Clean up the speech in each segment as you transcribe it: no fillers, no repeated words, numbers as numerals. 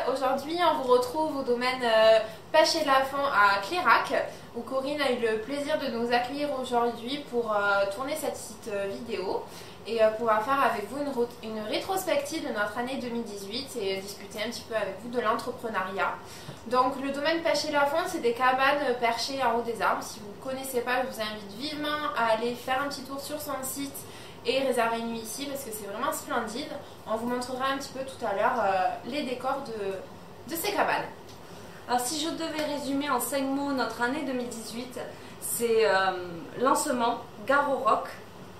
Aujourd'hui on vous retrouve au domaine Pêche et Lafond à Clérac où Corinne a eu le plaisir de nous accueillir aujourd'hui pour tourner cette petite vidéo et pouvoir faire avec vous une rétrospective de notre année 2018 et discuter un petit peu avec vous de l'entrepreneuriat. Donc le domaine Pêche et Lafond, c'est des cabanes perchées en haut des arbres. Si vous ne connaissez pas, je vous invite vivement à aller faire un petit tour sur son site et réserver une nuit ici parce que c'est vraiment splendide. On vous montrera un petit peu tout à l'heure les décors de ces cabanes. Alors si je devais résumer en 5 mots notre année 2018, c'est lancement, gare au roc,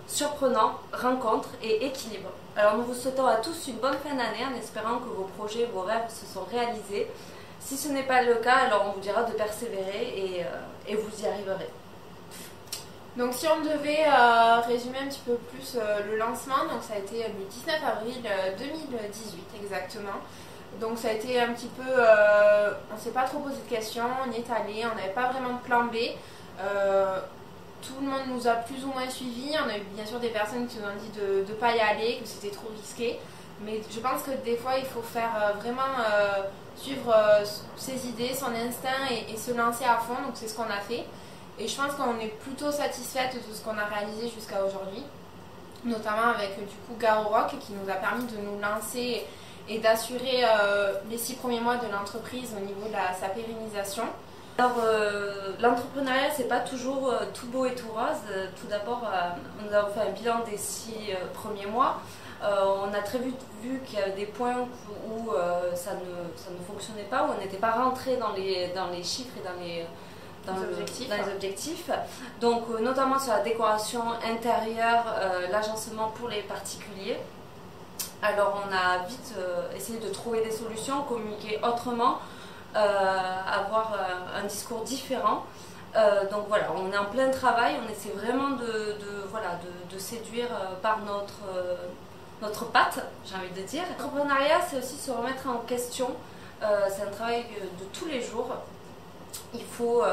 surprenant, rencontre et équilibre. Alors nous vous souhaitons à tous une bonne fin d'année en espérant que vos projets, vos rêves se sont réalisés. Si ce n'est pas le cas, alors on vous dira de persévérer et vous y arriverez. Donc si on devait résumer un petit peu plus le lancement, donc ça a été le 19 avril 2018 exactement. Donc ça a été un petit peu, on ne s'est pas trop posé de questions, on y est allé, on n'avait pas vraiment de plan B. Tout le monde nous a plus ou moins suivis, on a eu bien sûr des personnes qui nous ont dit de ne pas y aller, que c'était trop risqué. Mais je pense que des fois il faut faire vraiment suivre ses idées, son instinct et se lancer à fond, donc c'est ce qu'on a fait. Et je pense qu'on est plutôt satisfaite de ce qu'on a réalisé jusqu'à aujourd'hui, notamment avec du coup Gare au Roc qui nous a permis de nous lancer et d'assurer les 6 premiers mois de l'entreprise au niveau de sa pérennisation. Alors l'entrepreneuriat c'est pas toujours tout beau et tout rose. Tout d'abord nous avons fait un bilan des 6 premiers mois. On a très vite vu qu'il y avait des points où ça ne fonctionnait pas, où on n'était pas rentré dans les chiffres et dans les objectifs. Donc notamment sur la décoration intérieure, l'agencement pour les particuliers. Alors on a vite essayé de trouver des solutions, communiquer autrement, avoir un discours différent. Donc voilà, on est en plein travail, on essaie vraiment de séduire par notre patte, j'ai envie de dire. L'entrepreneuriat, c'est aussi se remettre en question, c'est un travail de tous les jours. Il faut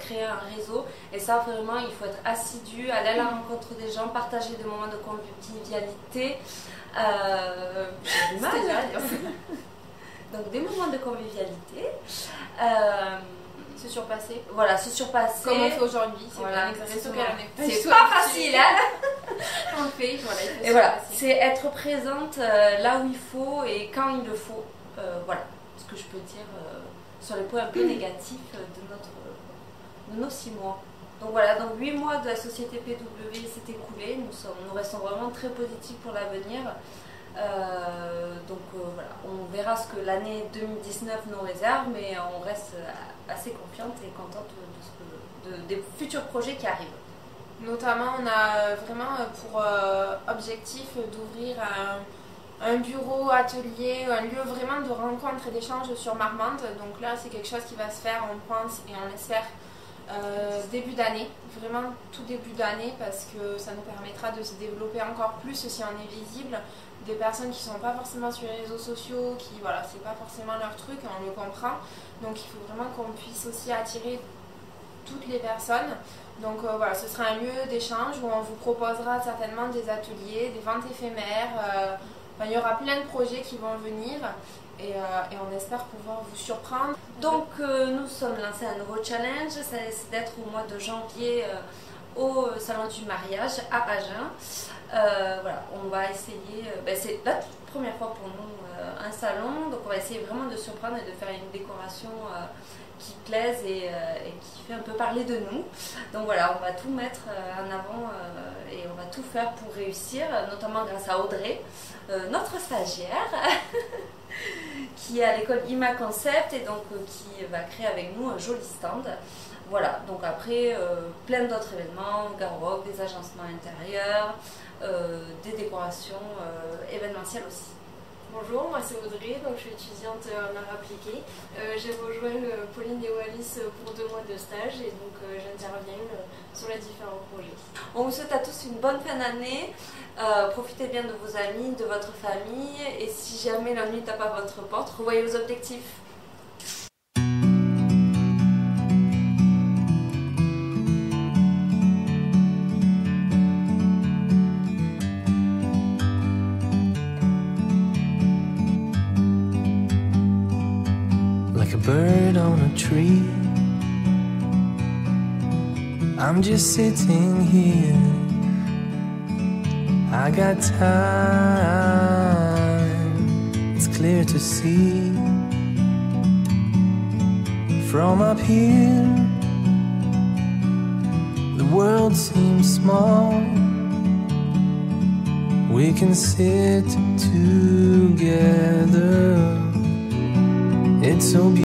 créer un réseau et ça vraiment il faut être assidu, aller à la rencontre des gens, partager des moments de convivialité. J'ai du mal. Donc des moments de convivialité. Se surpasser. Voilà, se surpasser. Comme on fait aujourd'hui. Voilà, c'est pas facile, hein. On le fait, voilà. Et voilà, c'est être présente là où il faut et quand il le faut. Voilà ce que je peux dire sur les points un peu négatifs de nos 6 mois. Donc voilà, donc 8 mois de la société PW s'est écoulé, nous restons vraiment très positifs pour l'avenir. Voilà, on verra ce que l'année 2019 nous réserve, mais on reste assez confiante et contente des futurs projets qui arrivent. Notamment, on a vraiment pour objectif d'ouvrir un bureau, atelier, un lieu vraiment de rencontre et d'échange sur Marmande. Donc là, c'est quelque chose qui va se faire, on pense et on l'espère, début d'année, vraiment tout début d'année, parce que ça nous permettra de se développer encore plus si on est visible. Des personnes qui ne sont pas forcément sur les réseaux sociaux, qui voilà, c'est pas forcément leur truc, on le comprend. Donc il faut vraiment qu'on puisse aussi attirer toutes les personnes. Donc voilà, ce sera un lieu d'échange où on vous proposera certainement des ateliers, des ventes éphémères. Il y aura plein de projets qui vont venir et on espère pouvoir vous surprendre. Donc nous sommes lancés un nouveau challenge, c'est d'être au mois de janvier au salon du mariage à Agen. Voilà, on va essayer, c'est la première fois pour nous un salon, donc on va essayer vraiment de surprendre et de faire une décoration qui plaise et qui fait un peu parler de nous. Donc voilà, on va tout mettre en avant et on va tout faire pour réussir, notamment grâce à Audrey, notre stagiaire, qui est à l'école IMA Concept et donc qui va créer avec nous un joli stand. Voilà, donc après plein d'autres événements, Gare au Roc, des agencements intérieurs, des décorations événementielles aussi. Bonjour, moi c'est Audrey, donc je suis étudiante en art appliqué. J'ai rejoint Pauline et Wallis pour 2 mois de stage et donc j'interviens sur les différents projets. On vous souhaite à tous une bonne fin d'année, profitez bien de vos amis, de votre famille et si jamais l'ennui tape à votre porte, revoyez vos objectifs. bird on a tree. I'm just sitting here, I got time, it's clear to see. From up here, the world seems small. We can sit together, it's so beautiful.